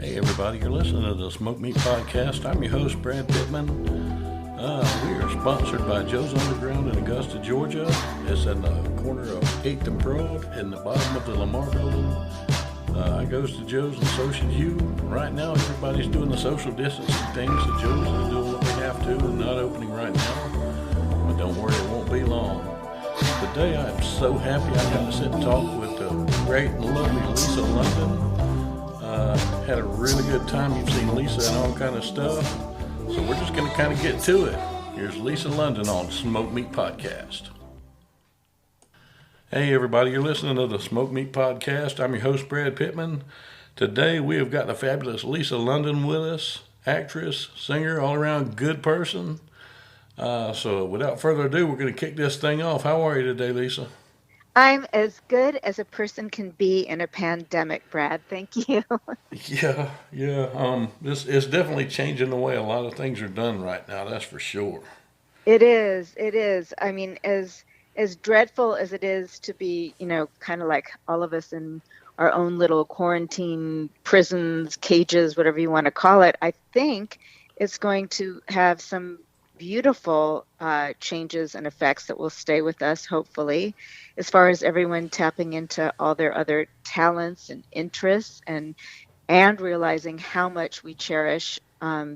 Hey everybody, you're listening to the Smoke Meat Podcast. I'm your host, Brad Pittman. We are sponsored by Joe's Underground in Augusta, Georgia. It's in the corner of 8th and Broad in the bottom of the Lamar building. I goes to Joe's and so should you. Right now everybody's doing the social distancing things, so Joe's is doing what they have to and not opening right now. But don't worry, it won't be long. Today I'm so happy I got to sit and talk with the great and lovely Lisa London. Had a really good time. You've seen Lisa and all kind of stuff. So we're just going to kind of get to it. Here's Lisa London on Smoke Meat Podcast. Hey everybody, you're listening to the Smoke Meat Podcast. I'm your host, Brad Pittman. Today we have got the fabulous Lisa London with us. Actress, singer, all-around good person. So without further ado, we're going to kick this thing off. How are you today, Lisa? I'm as good as a person can be in a pandemic, Brad. Thank you. Yeah. This is definitely changing the way a lot of things are done right now. That's for sure. It is. It is. I mean, as dreadful as it is to be, kind of like all of us in our own little quarantine prisons, cages, whatever you want to call it, I think it's going to have some beautiful changes and effects that will stay with us, hopefully, as far as everyone tapping into all their other talents and interests and realizing how much we cherish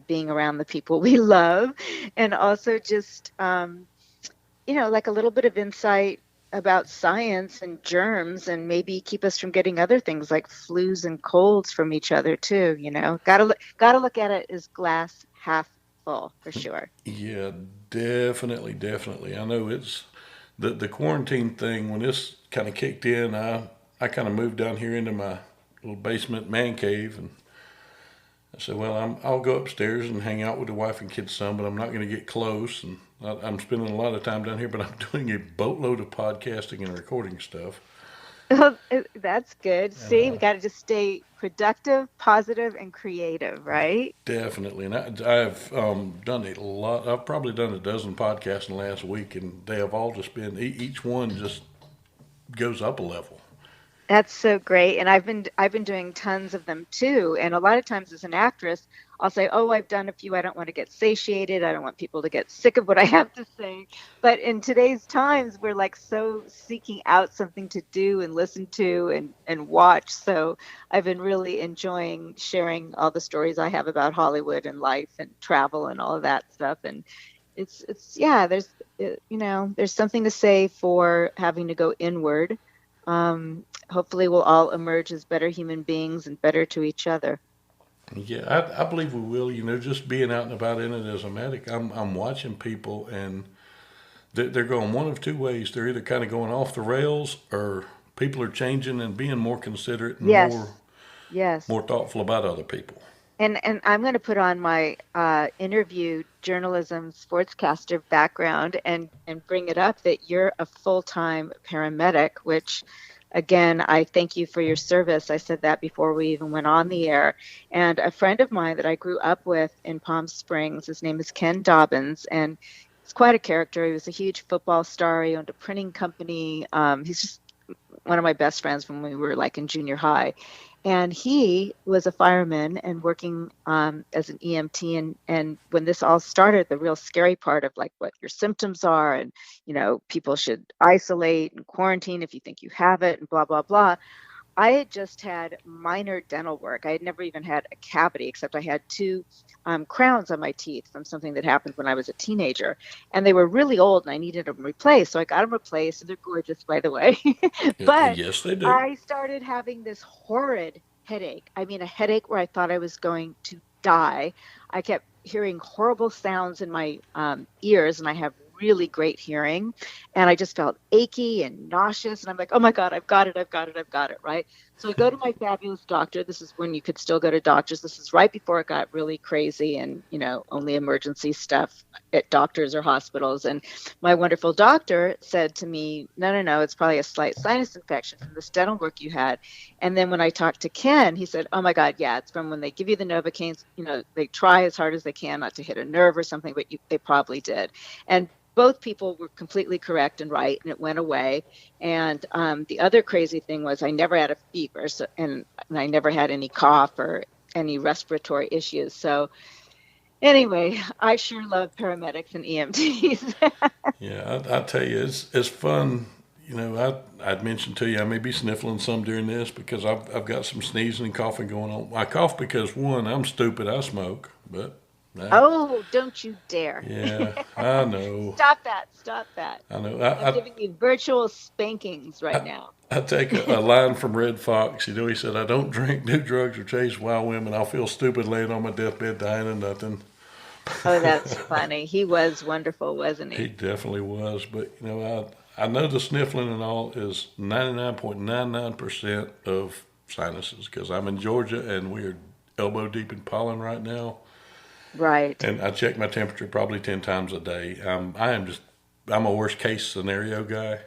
being around the people we love, and also just like a little bit of insight about science and germs, and maybe keep us from getting other things like flus and colds from each other too. Gotta look at it as glass half full for sure. Yeah, definitely. I know it's the quarantine thing. When this kind of kicked in, I kind of moved down here into my little basement man cave, and I said, well, I'll go upstairs and hang out with the wife and kids some, but I'm not going to get close. And I'm spending a lot of time down here, but I'm doing a boatload of podcasting and recording stuff. Well, that's good. And See, we got to just stay productive, positive, and creative, right? definitely, and I've done a lot. I've probably done a dozen podcasts in the last week, and they have all just been each one just goes up a level. That's so great. And I've been doing tons of them too. And a lot of times as an actress, I'll say, "Oh, I've done a few. I don't want to get satiated. I don't want people to get sick of what I have to say." But in today's times, we're like so seeking out something to do and listen to and watch. So I've been really enjoying sharing all the stories I have about Hollywood and life and travel and all of that stuff. And it's yeah, there's something to say for having to go inward. Hopefully we'll all emerge as better human beings and better to each other. Yeah, I believe we will. Just being out and about in it as a medic, I'm watching people, and they're going one of two ways. They're either kind of going off the rails, or people are changing and being more considerate and more Yes, yes. more thoughtful about other people. And I'm going to put on my interview journalism sportscaster background and bring it up that you're a full-time paramedic, which again, I thank you for your service. I said that before we even went on the air. And a friend of mine that I grew up with in Palm Springs, his name is Ken Dobbins, and he's quite a character. He was a huge football star. He owned a printing company. He's just one of my best friends when we were like in junior high. And he was a fireman and working as an EMT. And when this all started, the real scary part of like what your symptoms are, and, people should isolate and quarantine if you think you have it and blah, blah, blah. I had just had minor dental work. I had never even had a cavity, except I had two crowns on my teeth from something that happened when I was a teenager. And they were really old and I needed them replaced. So I got them replaced, and they're gorgeous, by the way. But Yes, they do. I started having this horrid headache. I mean, a headache where I thought I was going to die. I kept hearing horrible sounds in my ears, and I have really great hearing, and I just felt achy and nauseous, and I'm like, oh my God, I've got it, right? So I go to my fabulous doctor. This is when you could still go to doctors. This is right before it got really crazy and, only emergency stuff at doctors or hospitals. And my wonderful doctor said to me, no, it's probably a slight sinus infection from this dental work you had. And then when I talked to Ken, he said, oh my God, yeah, it's from when they give you the Novocaines, they try as hard as they can not to hit a nerve or something, but they probably did. And both people were completely correct and right, and it went away. And the other crazy thing was I never had a fever, and I never had any cough or any respiratory issues. So anyway, I sure love paramedics and EMTs. Yeah, I tell you, it's fun. You know, I'd mentioned to you I may be sniffling some during this because I've got some sneezing and coughing going on. I cough because one, I'm stupid, I smoke, but Oh, don't you dare. yeah, I know, Stop that. Stop that. I know. I'm giving you virtual spankings right I, now. I take a line from Red Fox. You know, he said, "I don't drink, do drugs, or chase wild women. I'll feel stupid laying on my deathbed dying of nothing." Oh, that's funny. He was wonderful, wasn't He he? definitely was, but you know, I know the sniffling and all is 99.99% of sinuses because I'm in Georgia and we are elbow deep in pollen right now, Right. and I check my temperature probably 10 times a day. I'm a worst case scenario guy,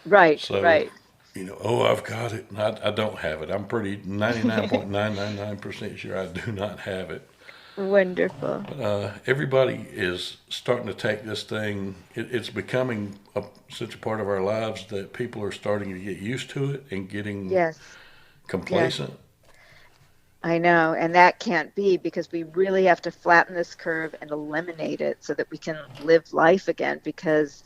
Right. so Right. you know, oh, I've got it. And I don't have it. I'm pretty 99.999% sure I do not have it. Wonderful. Everybody is starting to take this thing. It's becoming such a part of our lives that people are starting to get used to it and getting Yes. Yes. complacent. I know. And that can't be because we really have to flatten this curve and eliminate it so that we can live life again because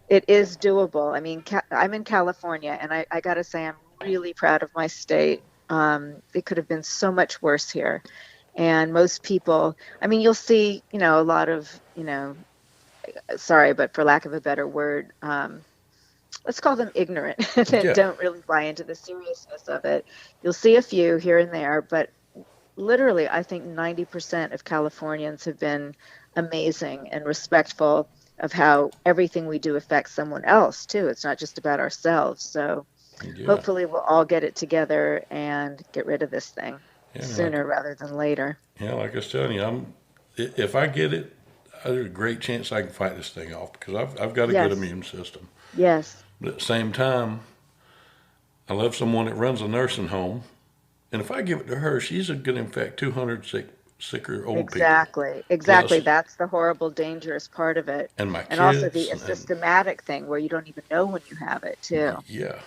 it is doable. I mean, I'm in California and I got to say, I'm really proud of my state. It could have been so much worse here. And most people, I mean, you'll see, a lot of, sorry, but for lack of a better word, let's call them ignorant that Yeah, don't really buy into the seriousness of it. You'll see a few here and there, but literally, I think 90% of Californians have been amazing and respectful of how everything we do affects someone else, too. It's not just about ourselves. So yeah, hopefully, we'll all get it together and get rid of this thing yeah. sooner rather than later. Like I was telling you, if I get it, there's a great chance I can fight this thing off because I've got a good Yes, immune system. yes, But at the same time, I love someone that runs a nursing home, and if I give it to her, she's going to infect 200 sicker old people exactly. Exactly. plus That's the horrible, dangerous part of it. and my And also the kids and systematic thing where you don't even know when you have it, too. yeah,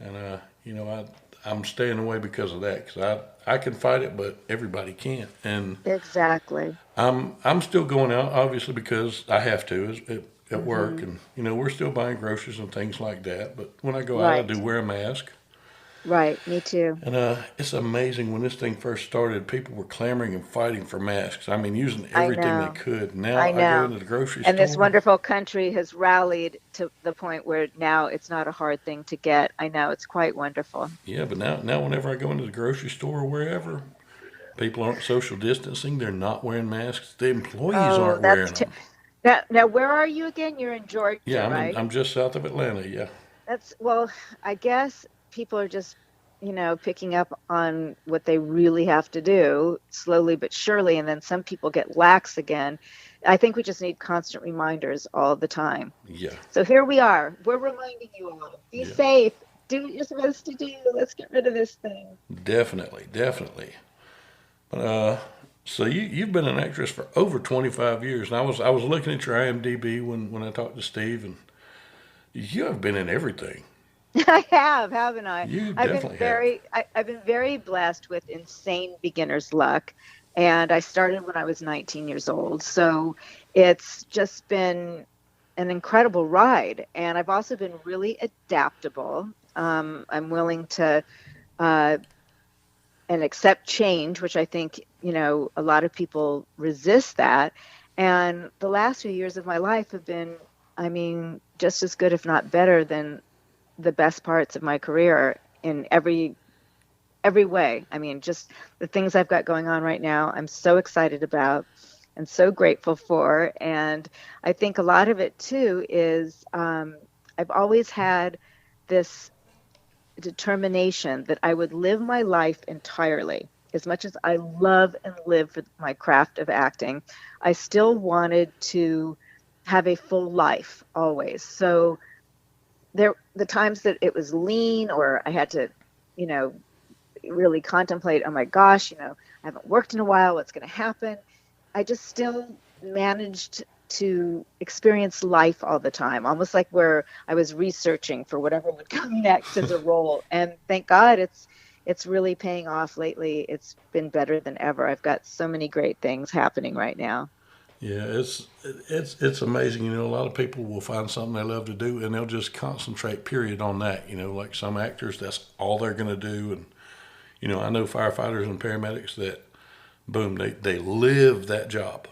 and you know, I'm staying away because of that because I can fight it, but everybody can't, and Exactly. I'm still going out obviously because I have to at work, Hmm. and you know we're still buying groceries and things like that. But when I go out, I Right. do wear a mask, Right. Me too. and it's amazing when this thing first started, people were clamoring and fighting for masks. I mean, using I everything they know. could. Now I I go know. into the grocery And this store. wonderful country has rallied to the point where now it's not a hard thing to get. I know it's quite wonderful. Yeah, but now whenever I go into the grocery store or wherever, people aren't social distancing. They're not wearing masks. The employees Oh, aren't wearing them. now where are you again? You're in Yeah, Georgia, right? I'm just south of Atlanta. Yeah, Well, I guess people are just, picking up on what they really have to do slowly but surely, and then some people get lax again. I think we just need constant reminders all the time. yeah, So here we are. We're reminding you all, be yeah. safe. Do what you're supposed to do. Let's get rid of this thing. Definitely, definitely. But so you've been an actress for over 25 years, and I was looking at your IMDb when I talked to Steve, and you have been in everything. I have, haven't I? You definitely have. I've been very blessed with insane beginner's luck. And I started when I was 19 years old. So it's just been an incredible ride. And I've also been really adaptable. I'm willing to uh, and accept change, which I think, a lot of people resist that. And the last few years of my life have been, I mean, just as good, if not better, than the best parts of my career in every way. I mean, just the things I've got going on right now, I'm so excited about and so grateful for. And I think a lot of it too is I've always had this determination that I would live my life entirely. As much as I love and live for my craft of acting, I still wanted to have a full life always. So the times that it was lean or I had to, you know, really contemplate, oh my gosh, I haven't worked in a while, what's going to happen? I just still managed to experience life all the time, almost like where I was researching for whatever would come next as a role. And thank God it's really paying off lately. It's been better than ever. I've got so many great things happening right now. Yeah, it's amazing. A lot of people will find something they love to do, and they'll just concentrate period on that. Like some actors, that's all they're going to do. And I know firefighters and paramedics that boom, they live that job,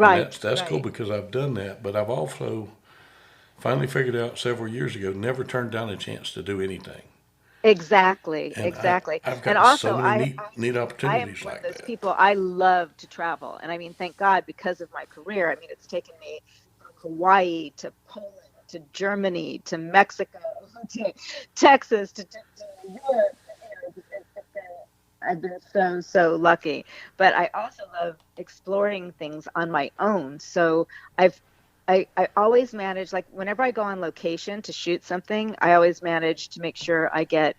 and Right, that's cool right. because I've done that. But I've also finally figured out several years ago, never turned down a chance to do anything. Exactly, And exactly. I've And gotten so also, many neat I am opportunities one of like those that. people. I love to travel, and I mean, thank God because of my career. I mean, it's taken me from Hawaii to Poland to Germany to Mexico to Texas to Europe. It's been, I've been so lucky. But I also love exploring things on my own. So I've I always manage, like whenever I go on location to shoot something, I always manage to make sure I get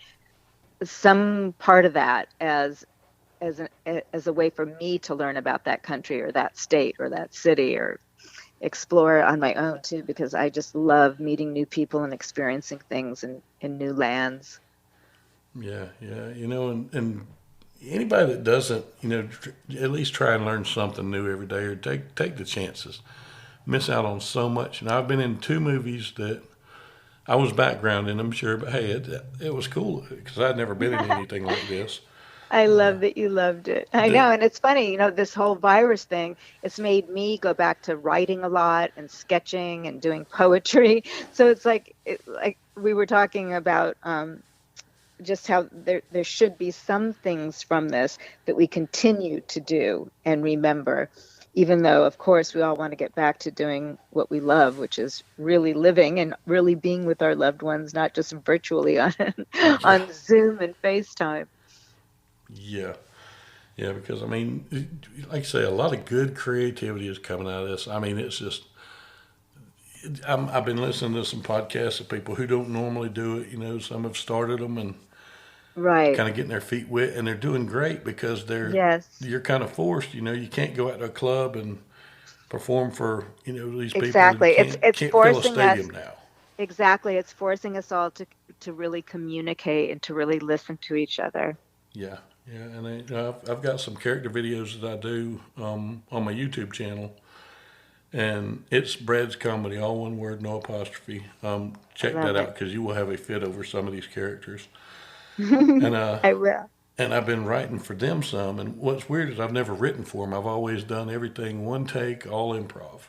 some part of that as a way for me to learn about that country or that state or that city or explore on my own too, because I just love meeting new people and experiencing things in new lands. Yeah, yeah. And anybody that doesn't, at least try and learn something new every day or take the chances. Miss out on so much. And I've been in two movies that I was background in, I'm sure, but hey, it was cool because I'd never been in anything like this. I love that you loved it. I The know. And it's funny, this whole virus thing, it's made me go back to writing a lot and sketching and doing poetry. So it's like we were talking about just how there should be some things from this that we continue to do and remember, even though, of course, we all want to get back to doing what we love, which is really living and really being with our loved ones, not just virtually on yeah, on Zoom and FaceTime. yeah, yeah. Because I mean, like I say, a lot of good creativity is coming out of this. I mean, it's just I've been listening to some podcasts of people who don't normally do it. Some have started them and Right. kind of getting their feet wet, and they're doing great because Yes. you're kind of forced. You can't go out to a club and perform for these people, and you Exactly. It's can't fill a forcing us stadium now. exactly. It's forcing us all to really communicate and to really listen to each other. Yeah, yeah, and I've got some character videos that I do on my YouTube channel, and it's Brad's Comedy, all one word, no apostrophe. I Check that love out it. because you will have a fit over some of these characters. And I will. I've been writing for them some. And what's weird is I've never written for them. I've always done everything one take, all improv.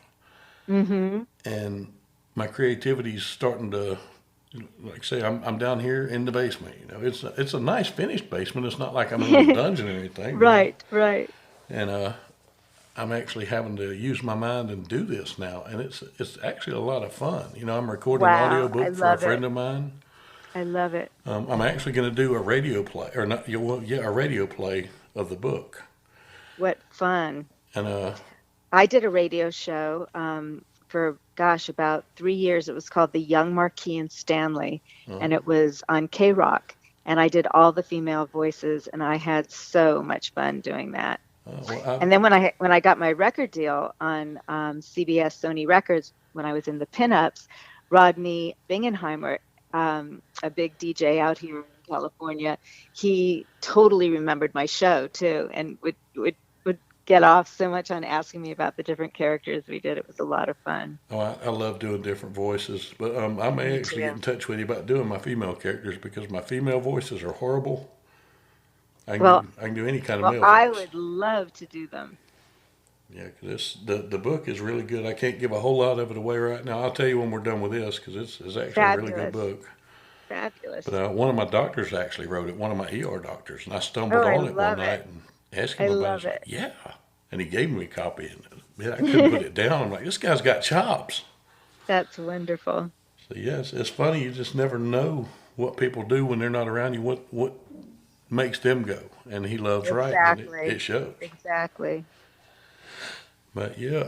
Hmm. And my creativity's starting to, like I say, I'm down here in the basement. It's a nice finished basement. It's not like I'm in a little dungeon or anything. Right, right. And I'm actually having to use my mind and do this now, and it's actually a lot of fun. I'm recording an audio Wow, I book for a love it. friend of mine. I love it. I'm actually going to do a radio play, or not? Well, yeah, a radio play of the book. What fun. And I did a radio show for, gosh, about 3 years. It was called The Young Marquis and Stanley, uh, and it was on K Rock. And I did all the female voices, and I had so much fun doing that. well, And then when I got my record deal on CBS Sony Records when I was in the pinups, Rodney Bingenheimer, a big DJ out here in California, he totally remembered my show too, and would get off so much on asking me about the different characters we did. It was a lot of fun. I love doing different voices, but I may Me actually get too. in touch with you about doing my female characters because my female voices are horrible. Well, I can do any kind of well, male I voice. would love to do them. Yeah, because the book is really good. I can't give a whole lot of it away right now. I'll tell you when we're done with this because it's actually a really good Fabulous, book. But fabulous. one of my doctors actually wrote it, one of my ER doctors, and I Oh, stumbled I on it one love it. night and asked I him about it. love He's like, it. "Yeah," and he gave me a copy, and man, I couldn't put it down. I'm like, "This guy's got chops." That's wonderful. So yes, it's funny. You just never know what people do when they're not around you. What makes them go? And he loves writing, and it Exactly. shows. Exactly. But yeah,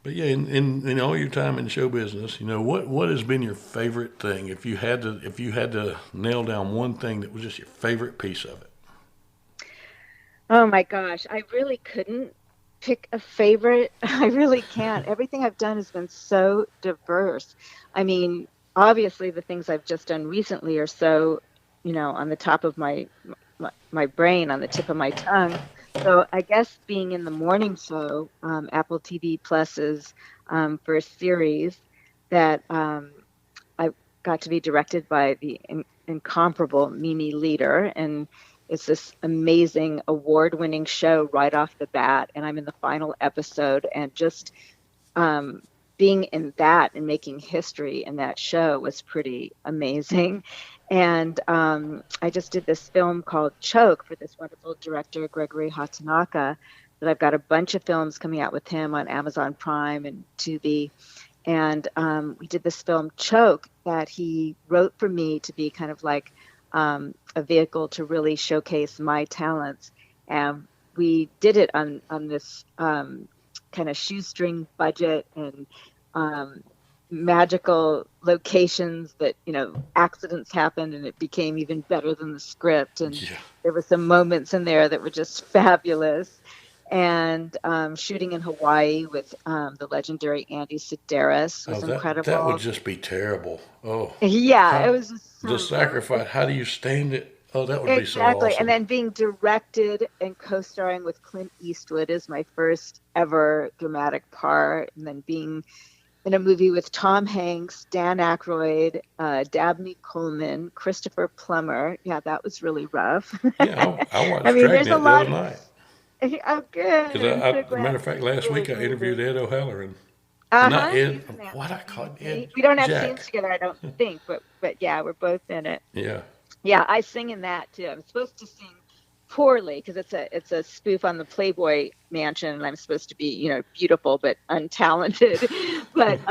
in all your time in show business, what has been your favorite thing? If you had to nail down one thing that was just your favorite piece of it. Oh my gosh, I really couldn't pick a favorite. I really can't. Everything I've done has been so diverse. I mean, obviously the things I've just done recently are so, on the top of my my brain on the tip of my tongue. So I guess being in the morning show, Apple TV Plus's first series that I got to be directed by the incomparable Mimi Leader, and it's this amazing award-winning show right off the bat. And I'm in the final episode, and just um, being in that and making history in that show was pretty amazing. And I just did this film called Choke for this wonderful director, Gregory Hatanaka, that I've got a bunch of films coming out with him on Amazon Prime and Tubi. And we did this film Choke that he wrote for me to be kind of like a vehicle to really showcase my talents. And we did it on this kind of shoestring budget and magical locations that, accidents happened and it became even better than the script. And Yeah. there were some moments in there that were just fabulous. And shooting in Hawaii with the legendary Andy Sedaris Oh, was that would incredible. just be terrible. Oh, Yeah, it how was just the so fun. sacrifice. How do you stand it? Oh, that would be so Exactly. And awesome. then being directed and co-starring with Clint Eastwood is my first ever dramatic part. And then being in a movie with Tom Hanks, Dan Aykroyd, Dabney Coleman, Christopher Plummer. Yeah, that was really rough. Yeah, I I watched mean, there's a Dragnet the other lot. night. Oh, good. Because I'm as so a glad. matter of fact, last Really week I amazing. interviewed Ed O'Halloran. Not Uh-huh. Ed. He's in that What I movie call with Ed? me. We don't have scenes Jack. together, I don't think, but yeah, we're both in it. Yeah. Yeah, I sing in that too. I'm supposed to sing poorly because it's a spoof on the Playboy Mansion, and I'm supposed to be, beautiful but untalented. But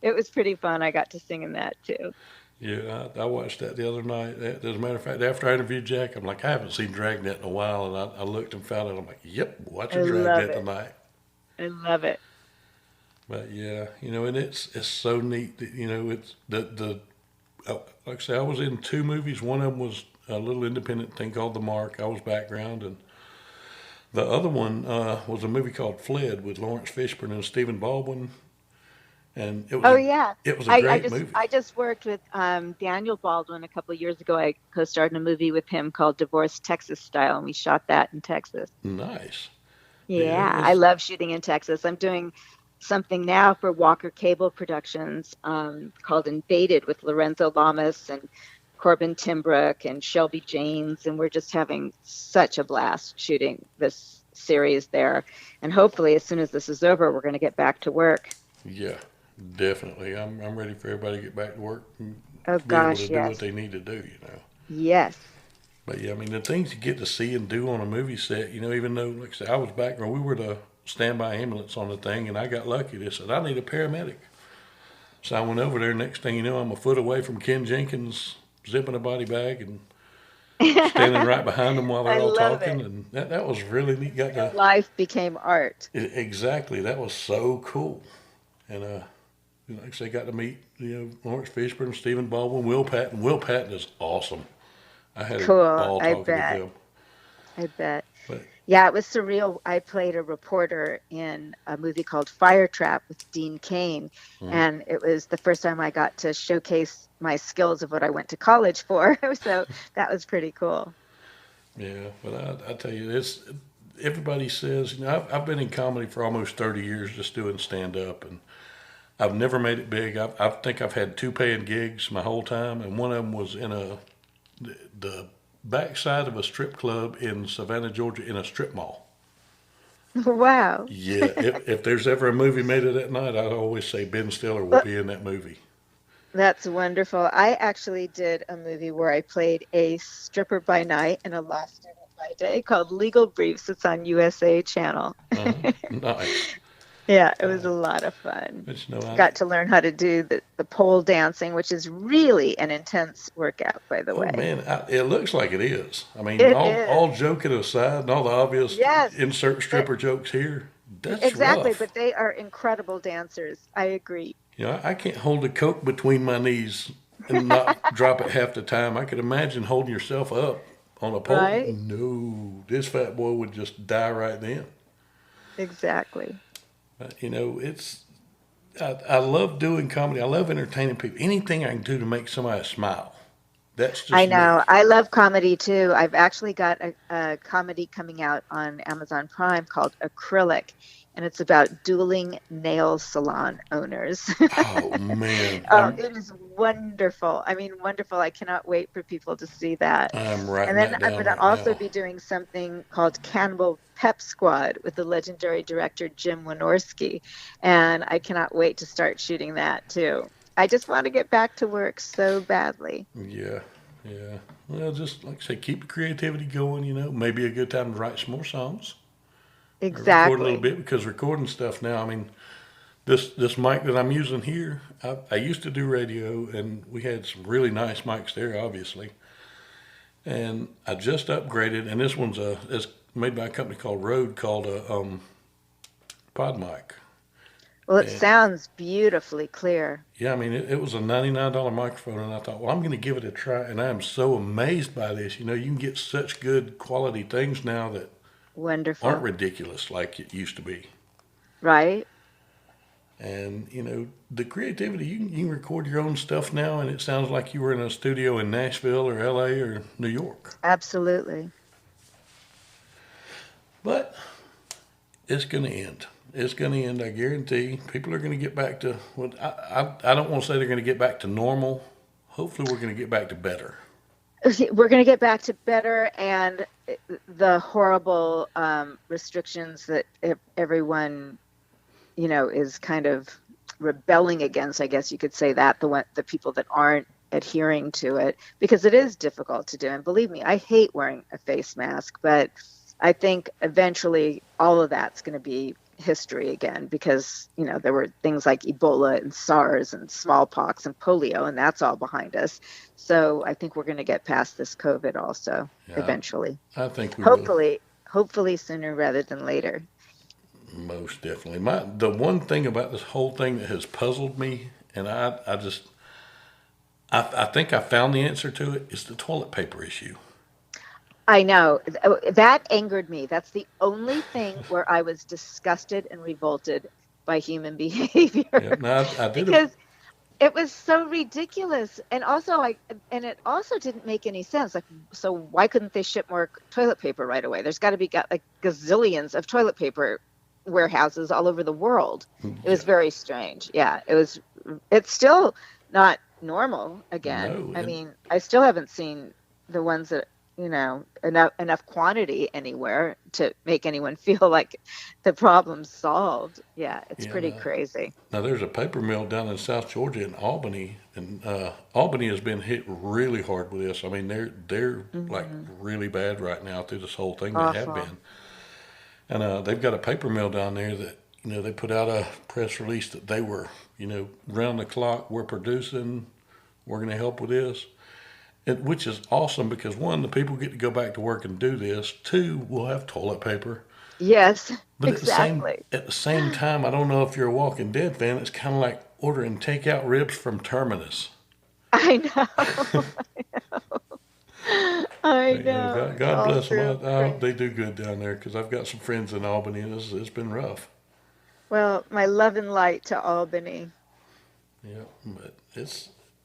it was pretty fun. I got to sing in that too. Yeah, I watched that the other night. As a matter of fact, after I interviewed Jack, I'm like, I haven't seen Dragnet in a while, and I looked and found it. I'm like, yep, I watching love Dragnet it. tonight. I love it. But yeah, and it's so neat that it's like I say, I was in two movies. One of them was a little independent thing called The Mark. I was background, and the other one was a movie called Fled with Lawrence Fishburne and Stephen Baldwin, and Oh yeah. it was a I great just movie. I just worked with Daniel Baldwin a couple of years ago. I co-starred in a movie with him called Divorce Texas Style, and we shot that in Texas. Nice. Yeah, it Yeah, I was. love shooting in Texas. I'm doing something now for Walker Cable Productions called Invaded with Lorenzo Lamas and Corbin Timbrook and Shelby James, and we're just having such a blast shooting this series there. And hopefully, as soon as this is over, we're going to get back to work. Yeah, definitely. I'm ready for everybody to get back to work and Oh be able to gosh, do what yes, they need to do. yes. But yeah, I mean, the things you get to see and do on a movie set, even though, like I said, I was back when we were the standby ambulance on the thing, and I got lucky. They said, I need a paramedic. So I went over there. Next thing you know, I'm a foot away from Ken Jenkins, zipping a body bag and standing right behind them while they're I all love talking. it. And that was really neat. Got Real to, life became art. exactly, that was so cool. And, like I say, got to meet, Lawrence Fishburne, Stephen Baldwin, Will Patton. Will Patton is awesome. I had a Cool. ball I talking to bet. him. I bet. But Yeah, it was surreal. I played a reporter in a movie called Fire Trap with Dean Cain, mm, and it was the first time I got to showcase my skills of what I went to college for. So that was pretty cool. yeah, but I tell you, everybody says, I've been in comedy for almost 30 years just doing stand up, and I've never made it big. I think I've had two paying gigs my whole time, and one of them was in the backside of a strip club in Savannah, Georgia, in a strip mall. Wow. Yeah, if there's ever a movie made of that night, I always say Ben Stiller will Well, be in that movie. that's wonderful. I actually did a movie where I played a stripper by night and a law student by day called Legal Briefs. It's on USA Channel. Nice. Yeah, it was Uh, a lot of fun. but Got to learn how to do the pole dancing, which is really an intense workout, by the oh way. man, it looks like it is. I mean, It all is. joking aside, and all the obvious Yes, insert but stripper jokes here, that's exactly. rough. But they are incredible dancers. I agree. I can't hold a Coke between my knees and not drop it half the time. I could imagine holding yourself up on a pole. Right? No, this fat boy would just die right then. Exactly. It's I love doing comedy. I love entertaining people. Anything I can do to make somebody smile, That's I just know. me. I love comedy too. I've actually got a comedy coming out on Amazon Prime called Acrylic, and it's about dueling nail salon owners. Oh man, Oh, it is wonderful. I mean, wonderful. I cannot wait for people to see that. I'm And writing then that I'm down going to right also now. be doing something called Cannibal Pep Squad with the legendary director Jim Wynorski. And I cannot wait to start shooting that too. I just want to get back to work so badly. Yeah, yeah. Well, just like I say, keep the creativity going. Maybe a good time to write some more songs or record a little Exactly. bit because recording stuff now. I mean, this mic that I'm using here, I used to do radio, and we had some really nice mics there, obviously. And I just upgraded, and this one's it's made by a company called Rode, called a Pod mic. Well, it And sounds beautifully clear. yeah, I mean, it was a $99 microphone, and I thought, well, I'm going to give it a try. And I am so amazed by this. You can get such good quality things now that aren't Wonderful. ridiculous like it used to be. Right? And the creativity, you can record your own stuff now, and it sounds like you were in a studio in Nashville or LA or New York. Absolutely. But it's going to end. It's going to end, I guarantee. People are going to get back to what I don't want to say they're going to get back to normal. Hopefully, we're going to get back to better. We're going to get back to better, and the horrible restrictions that everyone, is kind of rebelling against. I guess you could say that the people that aren't adhering to it, because it is difficult to do. And believe me, I hate wearing a face mask, but I think eventually all of that's going to be history again, because there were things like Ebola and SARS and smallpox and polio, and that's all behind us. So I think we're going to get past this COVID also Yeah, eventually. I think we will. Hopefully sooner rather than later. Most definitely. The one thing about this whole thing that has puzzled me, and I think I found the answer to it, is the toilet paper issue. I know. That angered me. That's the only thing where I was disgusted and revolted by human behavior, Yeah, now I did a because it was so ridiculous. And it also didn't make any sense. Like, so why couldn't they ship more toilet paper right away? There's got to be like gazillions of toilet paper warehouses all over the world. It yeah, was very strange. Yeah, it's still not normal again. no, I and mean, I still haven't seen the ones that, enough quantity anywhere to make anyone feel like the problem's solved. Yeah, it's yeah, pretty no. crazy. Now there's a paper mill down in South Georgia in Albany, and Albany has been hit really hard with this. I mean, they're like Hmm. really bad right now through this whole thing. They have Awful. been, and they've got a paper mill down there that they put out a press release that they were round the clock, we're producing, we're going to help with this. Which is awesome because one, the people get to go back to work and do this. Two, we'll have toilet paper. Yes, But exactly. at the same time, I don't know if you're a Walking Dead fan. It's kind of like ordering takeout ribs from Terminus. I know. I But, know. It's God all bless them. true. I hope they do good down there because I've got some friends in Albany and it's been rough. Well, my love and light to Albany. Yeah,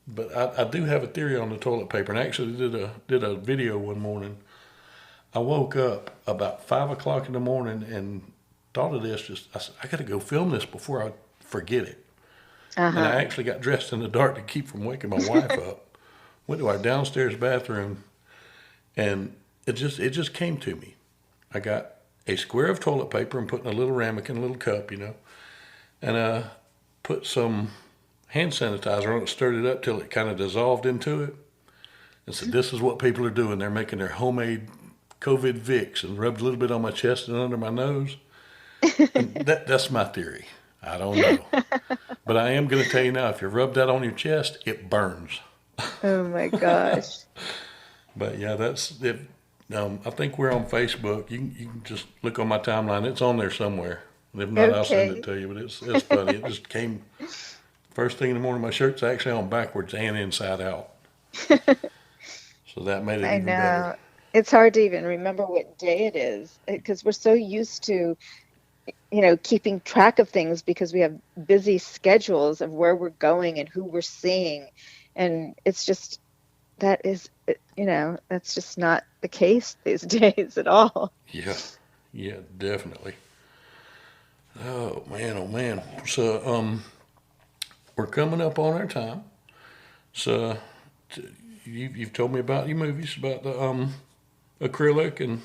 but I do have a theory on the toilet paper, and I actually did a video one morning. I woke up about 5 o'clock in the morning and thought of this. I said, I got to go film this before I forget it. And I Uh-huh. actually got dressed in the dark to keep from waking my wife up. Went to our downstairs bathroom, and it just came to me. I got a square of toilet paper and put in a little ramekin, a little cup, and put some hand sanitizer on it, stirred it up till it kind of dissolved into it, and said, "This is what people are doing. They're making their homemade COVID Vicks," and rubbed a little bit on my chest and under my nose. And that's my theory. I don't know, but I am going to tell you now: if you rub that on your chest, it burns. Oh my gosh. But yeah, that's it. I think we're on Facebook. You can just look on my timeline. It's on there somewhere. And if not, I'll send it Okay. to you. But it's funny. It just came first thing in the morning. My shirt's actually on backwards and inside out, so that made it I even better. know. It's hard to even remember what day it is because we're so used to, keeping track of things because we have busy schedules of where we're going and who we're seeing. And it's just that is, that's just not the case these days at all. Yeah, yeah, definitely. Oh man, oh man. So we're coming up on our time. So you've told me about your movies, about the acrylic and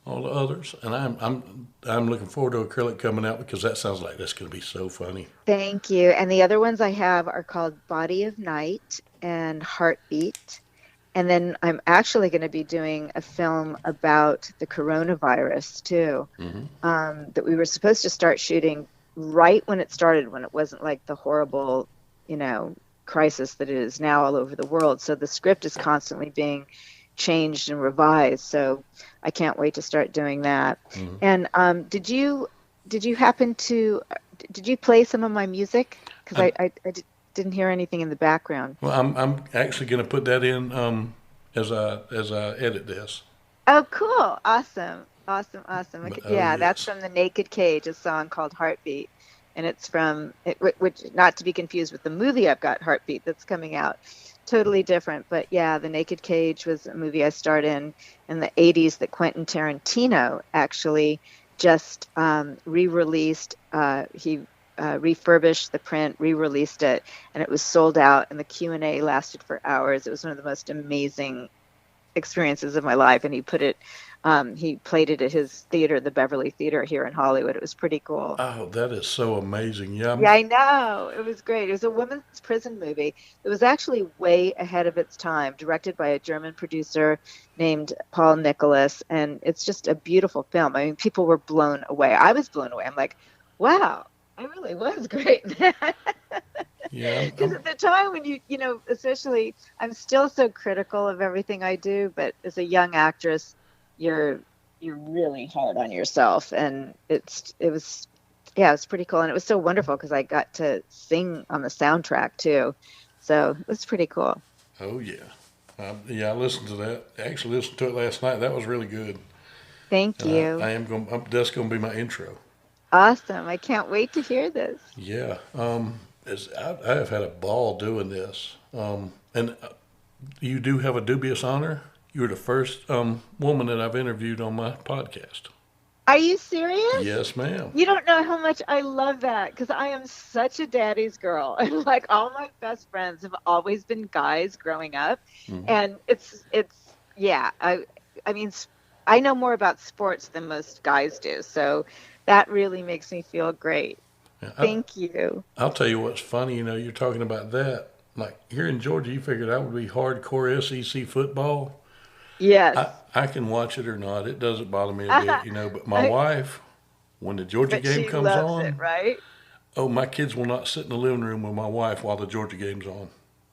all the others, and I'm looking forward to acrylic coming out because that sounds like that's going to be so funny. Thank you. And the other ones I have are called Body of Night and Heartbeat. And then I'm actually going to be doing a film about the coronavirus too, Hmm. that we were supposed to start shooting right when it started, when it wasn't like the horrible, you know, crisis that it is now all over the world. So the script is constantly being changed and revised. So I can't wait to start doing that. Hmm. And did you happen to did you play some of my music? Because I, didn't hear anything in the background. well, I'm actually going to put that in as I edit this. Oh, cool. Awesome. Awesome. Awesome. But Okay, oh yeah, that's yes, from the Naked Cage, a song called Heartbeat. And it's from it, which not to be confused with the movie I've got Heartbeat that's coming out. Totally different. But yeah, The Naked Cage was a movie I starred in the 80s that Quentin Tarantino actually just re-released. He refurbished the print, re-released it, and it was sold out. And the Q&A lasted for hours. It was one of the most amazing experiences of my life. And he played it at his theater, the Beverly Theater here in Hollywood. It was pretty cool. oh that is so amazing. Yeah, Yeah, I know. It was great. It was a women's prison movie. It was actually way ahead of its time, directed by a German producer named Paul Nicholas. And it's just a beautiful film. I mean, people were blown away. I was blown away. I'm like, wow, I really was great. yeah. Because at the time when especially, I'm still so critical of everything I do, but as a young actress, you're you're really hard on yourself, and it was, yeah, it was pretty cool, and it was so wonderful because I got to sing on the soundtrack too, so it was pretty cool. Oh yeah, yeah. I listened to that. I actually listened to it last night. That was really good. Thank And I, you. I am going. That's going to be my intro. Awesome. I can't wait to hear this. Yeah. I have had a ball doing this. And you do have a dubious honor. You're the first woman that I've interviewed on my podcast. Are you serious? Yes, ma'am. You don't know how much I love that because I am such a daddy's girl. And like all my best friends have always been guys growing up. Mhm. And yeah, I mean, I know more about sports than most guys do. So that really makes me feel great. Yeah, Thank you. I'll tell you what's funny. You're talking about that. Like here in Georgia, you figured that would be hardcore SEC football. Yes. I can watch it or not. It doesn't bother me a bit. But my wife, when the Georgia But game she comes loves it, on, right? oh, my kids will not sit in the living room with my wife while the Georgia game's on.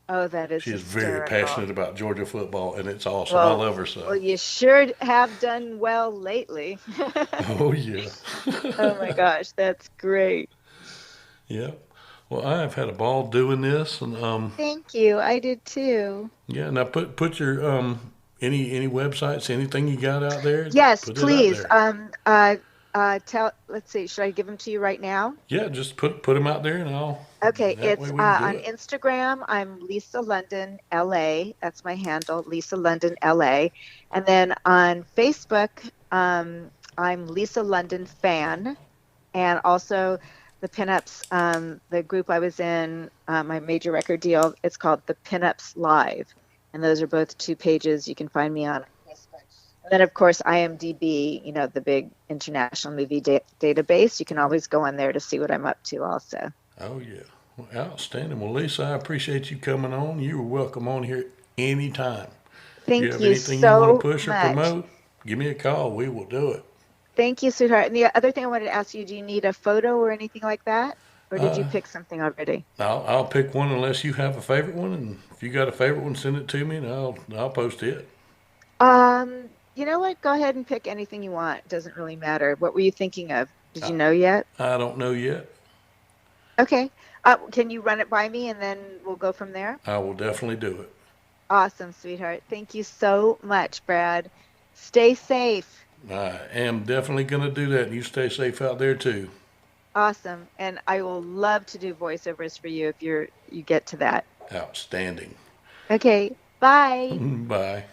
Oh, that is She is very hysterical. passionate about Georgia football, and it's awesome. I Well, love her so. well, you sure have done well lately. Oh yeah, Oh my gosh, that's great. yeah. Well, I have had a ball doing this, and Thank you. I did too. yeah. Now put your any websites, anything you got out there, Yes, put it out please. there. Let's see, should I give them to you right now? Yeah, just put them out there, and I'll Okay, that way it's we can do on it. Instagram. I'm Lisa London LA. That's my handle, Lisa London LA. And then on Facebook, I'm Lisa London fan. And also the Pinups, the group I was in, my major record deal, it's called the Pinups Live. And those are both two pages you can find me on Facebook. And then, of course, IMDb, the big international movie database. You can always go on there to see what I'm up to also. Oh yeah, well, outstanding. Well, Lisa, I appreciate you coming on. You are welcome on here anytime. If you Thank have you anything you want to so push or much. promote, give me a call. We will do it. Thank you, sweetheart. And the other thing I wanted to ask you, do you need a photo or anything like that? Or did you Uh, pick something already? I'll pick one unless you have a favorite one, and if you got a favorite one, send it to me, and I'll post it. You know what? Go ahead and pick anything you want. It doesn't really matter. What were you thinking of? Did I, you know yet? I don't know yet. Okay. Can you run it by me and then we'll go from there? I will definitely do it. Awesome, sweetheart. Thank you so much, Brad. Stay safe. I am definitely going to do that, and you stay safe out there too. Awesome. And I will love to do voiceovers for you if you get to that. Outstanding. Okay. Bye. Bye.